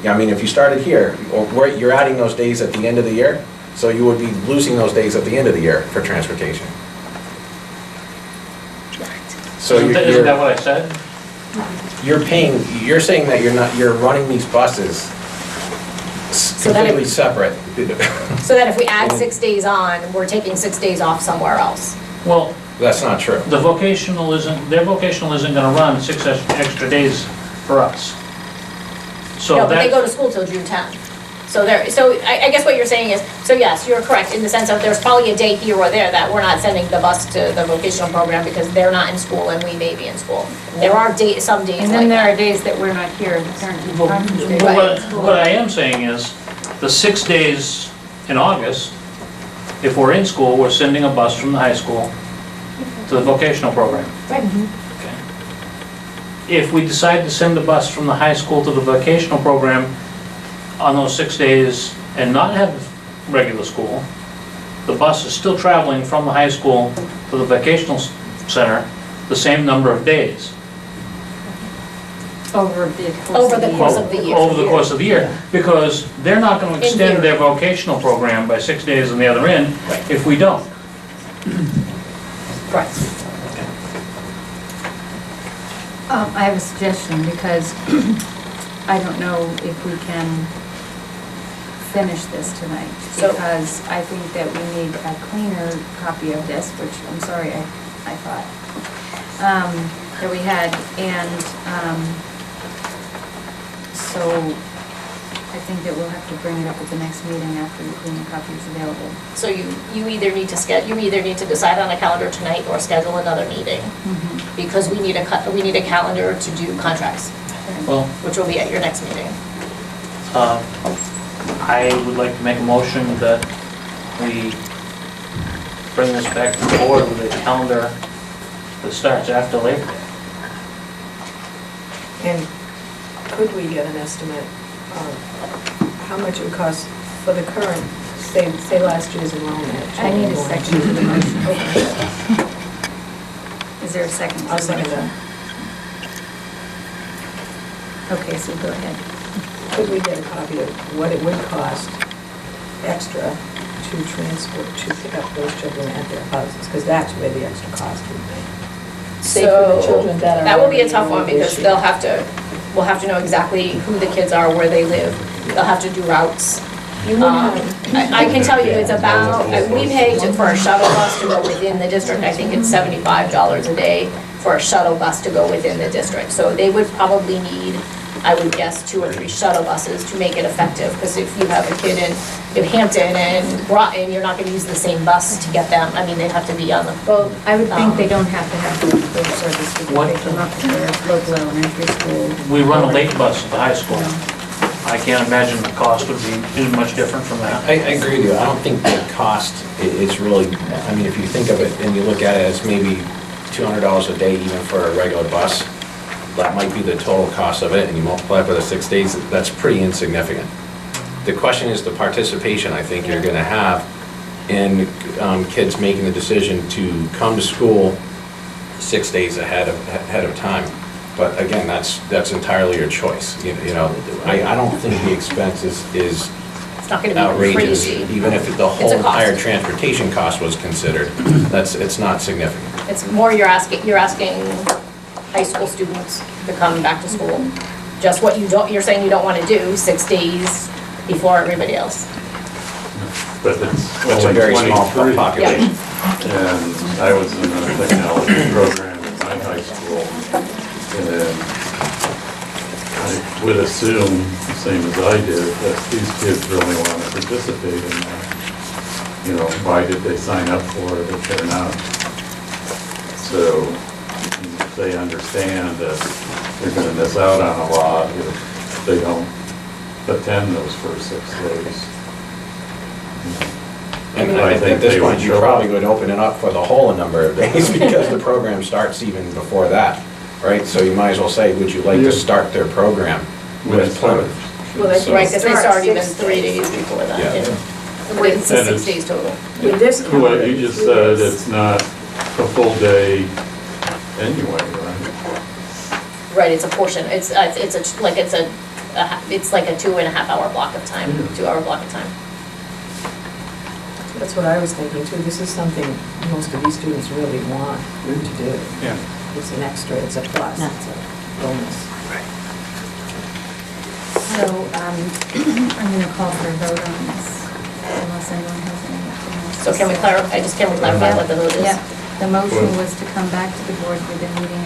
if you started here, or where you're adding those days at the end of the year, so you would be losing those days at the end of the year for transportation. So Isn't that what I said? you're paying, you're saying that you're running these buses So that completely separate. So that if we add 6 days on, we're taking 6 days off somewhere else. Well, That's not true. their vocational isn't gonna run 6 extra days for us. So No, but they that, go to school till June 10th. So I guess what you're saying is, so yes, you're correct in the sense of there's probably a day here or there that we're not sending the bus to the vocational program because they're not in school and we may be in school. There are some days And like then there are that. days that we're not here, the parent-teacher Well, conference day. what I am saying is, the 6 days in August, if we're in school, we're sending a bus from the high school to the vocational program. Right. Okay. if we decide to send a bus from the high school to the vocational program on those 6 days and not have regular school, the bus is still traveling from the high school to the vocational center the same number of days. Over the course of the year. Over the course of the year, because they're not going to extend their vocational program by 6 days on the other end if we don't. Right. I have a suggestion, because I don't know if we can finish this tonight, So- because I think that we need a cleaner copy of this, which I'm sorry, I thought, that we had, and, so I think that we'll have to bring it up at the next meeting after the cleaner copy is available. So you either need to decide on a calendar tonight or schedule another meeting, because we need a calendar to do contracts, Well, which will be at your next meeting. I would like to make a motion that we bring this back to the board with a calendar that starts after Labor Day. And could we get an estimate of how much it would cost for the current, say last year's enrollment? I need a second to the motion. Is there a second to the I'll second motion? that. Okay, so go ahead. Could we get a copy of what it would cost extra to transport, to pick up those children at their houses? Because that's where the extra cost would be. Say for the children that are That will be a already tough one, enrolled because this year. we'll have to know exactly who the kids are, where they live. They'll have to do routes. I can tell you, it's about, we pay for a shuttle bus to go within the district, I think it's $75 a day for a shuttle bus to go within the district. So they would probably need, I would guess, 2 or 3 shuttle buses to make it effective, because if you have a kid in Hampton and Groton, you're not gonna use the same bus to get them. I mean, they'd have to be on the, Well, I would think they don't have to have the service, we can What- pick them up at their local elementary school. We run a late bus at the high school. I can't imagine the cost would be much different from that. I agree with you. I don't think the cost is really, I mean, if you think of it and you look at it as maybe $200 a day even for a regular bus, that might be the total cost of it, and you multiply it by the 6 days, that's pretty insignificant. The question is the participation I think you're gonna have in kids making the decision to come to school 6 days ahead of time. But again, that's entirely your choice. You know, I don't think the expense is it's not gonna be outrageous, crazy. even if the whole It's a cost. entire transportation cost was considered. It's not significant. It's more you're asking high school students to come back to school. Just what you're saying you don't want to do 6 days before everybody else. But it's It's a only very small 23. population. And I was in a technology program at my high school, and I would assume, same as I did, that these kids really want to participate in that. You know, why did they sign up for it if they're not? So if they understand that they're going to miss out on a lot if they don't attend those first 6 days. And I think at this point, you probably would open it up for the whole number of days because the program starts even before that, right? So you might as well say, would you like to start their program with Plymouth? Well, they So- Right, because they start even 6 3 days. days before that. Yeah. But it's And 6 it's- days total. With this What calendar, you just 3 said, days. it's not a full day anyway, right? Right, it's a portion. It's like a 2.5 hour block of time, 2 hour block of time. That's what I was thinking too. This is something most of these students really want to do. Yeah. It's an extra, it's a plus, it's a bonus. So, I'm gonna call for a vote on this, unless anyone has anything else. So can we clarify what the vote is? Yeah, the motion was to come back to the board with a meeting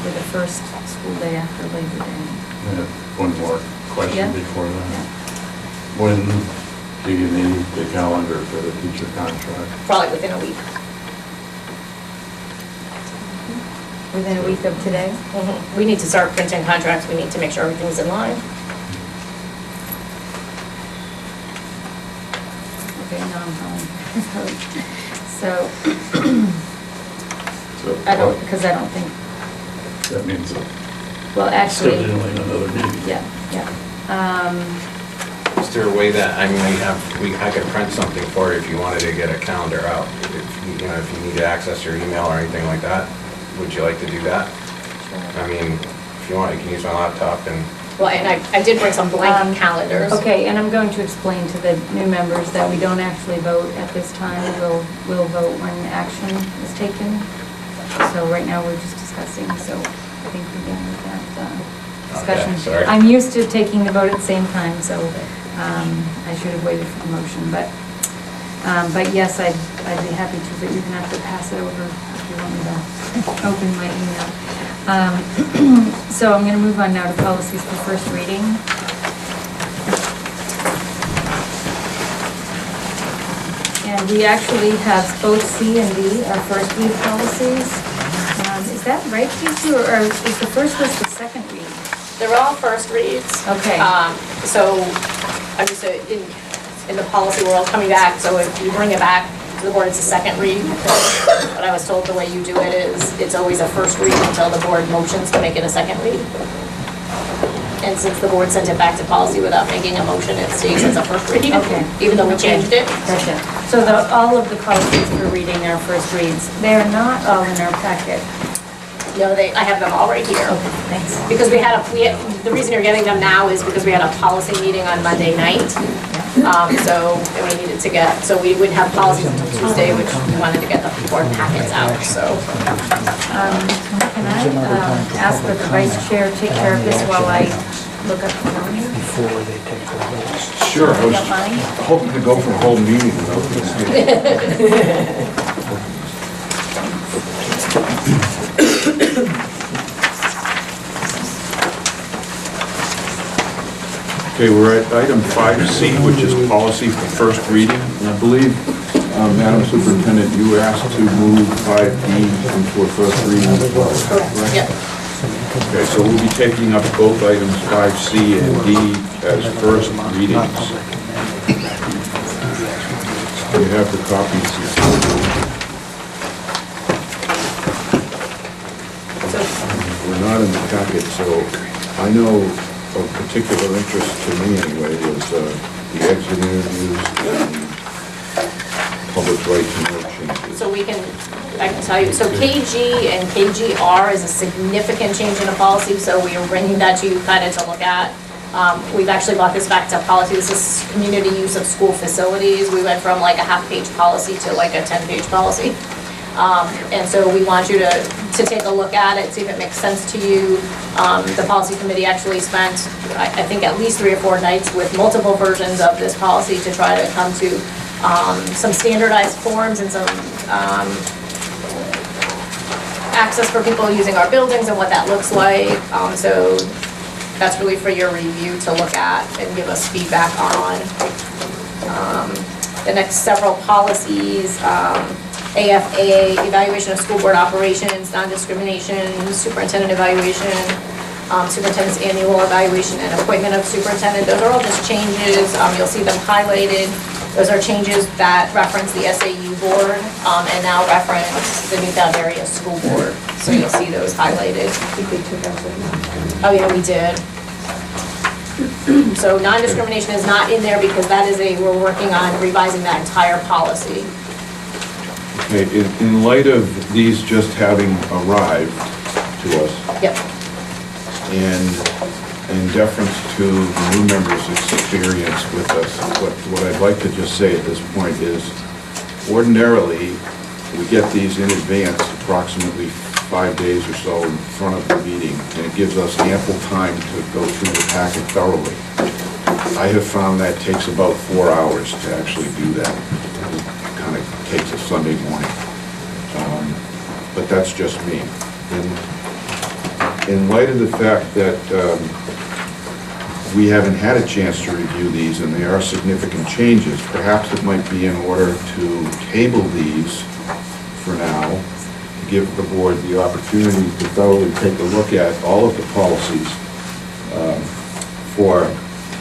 with the first school day after Labor Day. I have one more question Yeah. before Yeah. that. When do you need the calendar for the teacher contract? Probably within a week. Within a week of today? We need to start printing contracts. We need to make sure everything's in line. Okay, now I'm home. So, So I don't think, that means Well, Still actually, doing another meeting. yeah. Is there a way that, I mean, I could print something for you if you wanted to get a calendar out. If you need to access your email or anything like that, would you like to do that? I mean, if you want, you can use my laptop and, Well, and I did bring some blank calendars. Okay, and I'm going to explain to the new members that we don't actually vote at this time. We'll vote when action is taken. So right now, we're just discussing, so I think we're done with that discussion. Okay, sorry. I'm used to taking the vote at the same time, so I should have waited for the motion, but yes, I'd be happy to, but you're gonna have to pass it over if you want me to open my email. So I'm gonna move on now to policies for first reading. And we actually have both C and D, our first read policies. Is that right, Casey, or is the first list the second read? They're all first reads. Okay. So, I'm just, in the policy world, coming back, so if you bring it back to the board, it's a second read. But I was told the way you do it is, it's always a first read until the board motions to make it a second read. And since the board sent it back to policy without making a motion, it stays as a first read. Okay. Even though we changed it. Gotcha. So all of the policies for reading are first reads. They are not all in our packet. No, I have them all right here. Okay, thanks. Because the reason you're getting them now is because we had a policy meeting on Monday night. And we needed to so we wouldn't have policies until Tuesday, which we wanted to get the board packets out, so. Can I ask that the vice chair take care of this while I look up the calendar? Before they take the votes. Sure, I You was don't mind? hoping to go for a whole meeting without this. Okay, we're at item 5C, which is policy for first reading. And I believe, Madam Superintendent, you asked to move 5D into a first reading as well. Correct. Yep. Okay, so we'll be taking up both items 5C and D as first readings. You have the copies here. We're not in the packet, so I know of particular interest to me anyway was the exit interviews and public right to know changes. So I can tell you, so KG and KGR is a significant change in the policy, so we are bringing that to you kind of to look at. We've actually brought this back to policy. This is community use of school facilities. We went from like a half-page policy to like a 10-page policy. And so we want you to take a look at it, see if it makes sense to you. The policy committee actually spent, I think, at least 3 or 4 nights with multiple versions of this policy to try to come to some standardized forms and some access for people using our buildings and what that looks like. So that's really for your review to look at and give us feedback on. The next several policies, AFA, evaluation of school board operations, non-discrimination, superintendent evaluation, superintendent's annual evaluation, and appointment of superintendent. Those are all just changes. You'll see them highlighted. Those are changes that reference the SAU board and now reference the Newfound Area School Board. So you'll see those highlighted. Oh yeah, we did. So non-discrimination is not in there because that is we're working on revising that entire policy. Okay, in light of these just having arrived to us, Yep. and in deference to the new members' experience with us, what I'd like to just say at this point is, ordinarily, we get these in advance, approximately 5 days or so in front of the meeting, and it gives us ample time to go through the packet thoroughly. I have found that takes about 4 hours to actually do that. It kind of takes a Sunday morning. But that's just me. In light of the fact that we haven't had a chance to review these and they are significant changes, perhaps it might be in order to table these for now, to give the board the opportunity to thoroughly take a look at all of the policies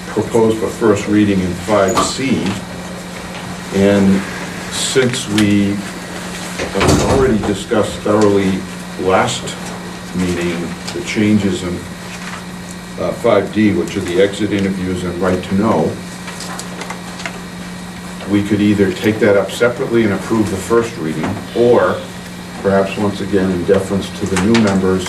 proposed for first reading in 5C. And since we already discussed thoroughly last meeting the changes in 5D, which are the exit interviews and right to know, we could either take that up separately and approve the first reading, or perhaps once again in deference to the new members,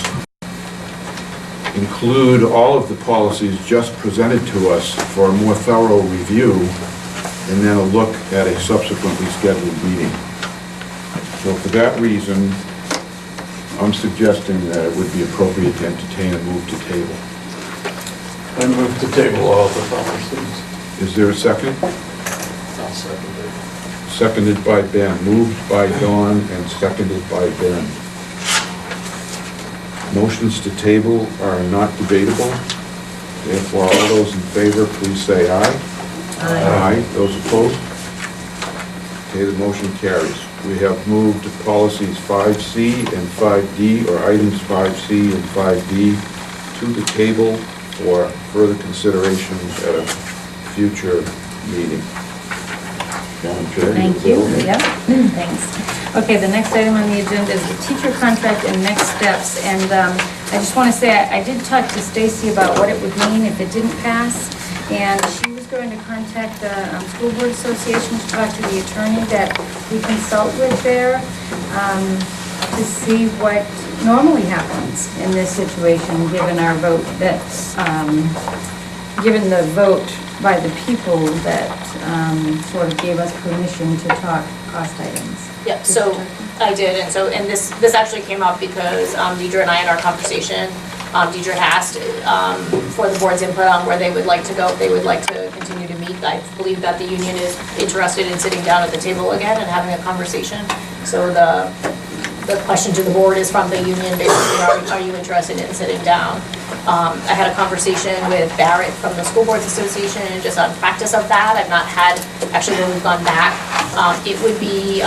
include all of the policies just presented to us for a more thorough review, and then a look at a subsequently scheduled meeting. So for that reason, I'm suggesting that it would be appropriate to entertain a move to table. I move to table all the policies. Is there a second? I'll second it. Seconded by Ben. Moved by Dawn and seconded by Ben. Motions to table are not debatable. Therefore, all those in favor, please say aye. Aye. Those opposed? Okay, the motion carries. We have moved policies 5C and 5D, or items 5C and 5D, to the table for further consideration at a future meeting. Madam Chair, Thank you. available? Yep, thanks. Okay, the next item on the agenda is the teacher contract and next steps. And I just want to say, I did talk to Stacy about what it would mean if it didn't pass. And she was going to contact the School Board Association to talk to the attorney that we consult with there to see what normally happens in this situation, given our vote that's, given the vote by the people that sort of gave us permission to talk cost items. Yeah, so I did, and this actually came up because Deidre and I in our conversation, Deidre asked for the board's input on where they would like to go, if they would like to continue to meet. I believe that the union is interested in sitting down at the table again and having a conversation. So the question to the board is from the union, basically, are you interested in sitting down? I had a conversation with Barrett from the School Boards Association, just on practice of that. I've not had, actually when we've gone back, it would be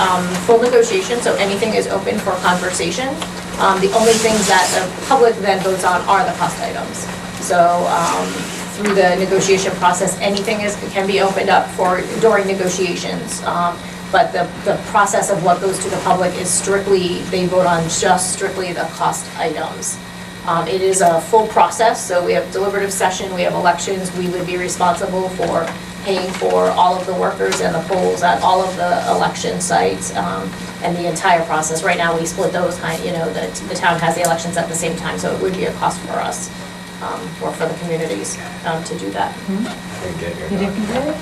full negotiation, so anything is open for conversation. The only things that the public then votes on are the cost items. So through the negotiation process, anything can be opened up for during negotiations. But the process of what goes to the public is strictly, they vote on just strictly the cost items. It is a full process, so we have deliberative session, we have elections, we would be responsible for paying for all of the workers and the polls at all of the election sites, and the entire process. Right now, we split those, the town has the elections at the same time, so it would be a cost for us, or for the communities, to do that. You didn't get it?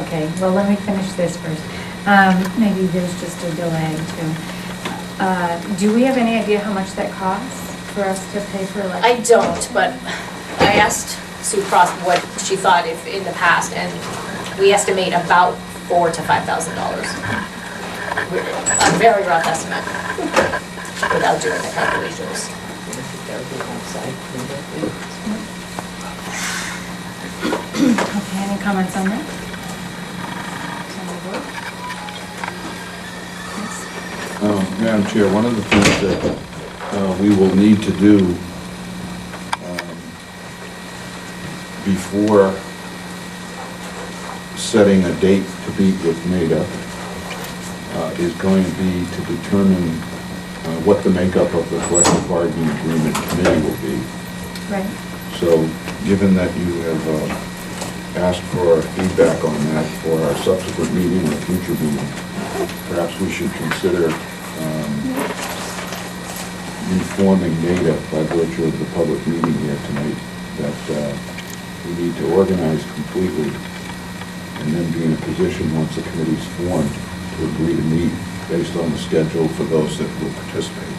Okay, well, let me finish this first. Maybe there's just a delay too. Do we have any idea how much that costs for us to pay for elections? I don't, but I asked Sue Cross what she thought if in the past, and we estimate about $4,000 to $5,000. A very rough estimate, without doing the calculations. Okay, any comments on that? Madam Chair, one of the things that we will need to do before setting a date to meet with NADA is going to be to determine what the makeup of the collective bargaining agreement committee will be. Right. So, given that you have asked for feedback on that for our subsequent meeting or future meeting, perhaps we should consider informing NADA by virtue of the public meeting here tonight that we need to organize completely and then be in a position, once the committee's formed, to agree to meet based on the schedule for those that will participate.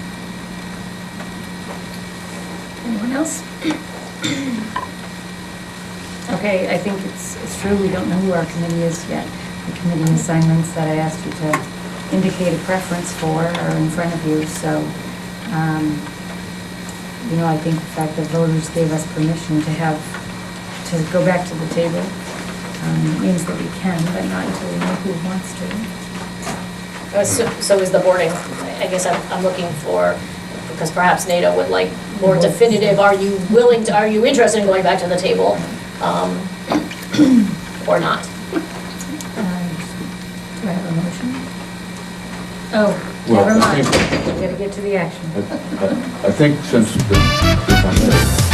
Anyone else? Okay, I think it's true, we don't know who our committee is yet. The committee assignments that I asked you to indicate a preference for are in front of you, so, I think the fact that voters gave us permission to go back to the table means that we can, but not until we know who wants to. So is the boarding, I guess I'm looking for, because perhaps NADA would like more definitive, are you interested in going back to the table? Or not? Do I have a motion? Oh, Well, never I mind. think- Gotta get to the action. I think since, if I may,